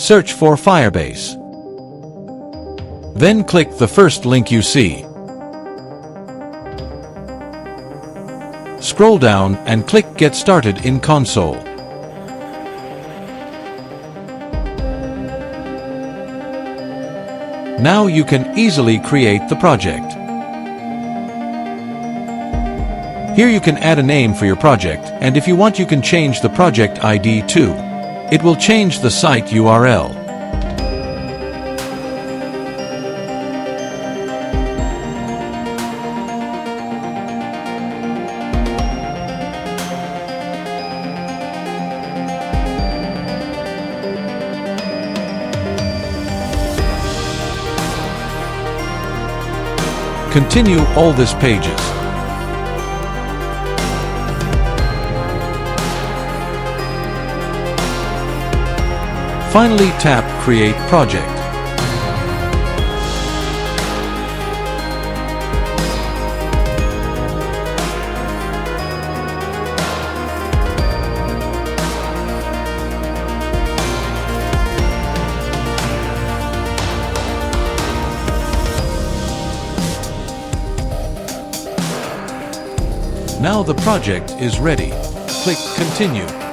search for Firebase. Then click the first link you see. Scroll down and click Get Started in Console. Now you can easily create the project. Here you can add a name for your project, and if you want you can change the project ID too. It will change the site URL. Continue all these pages. Finally tap Create Project. Now the project is ready. Click Continue.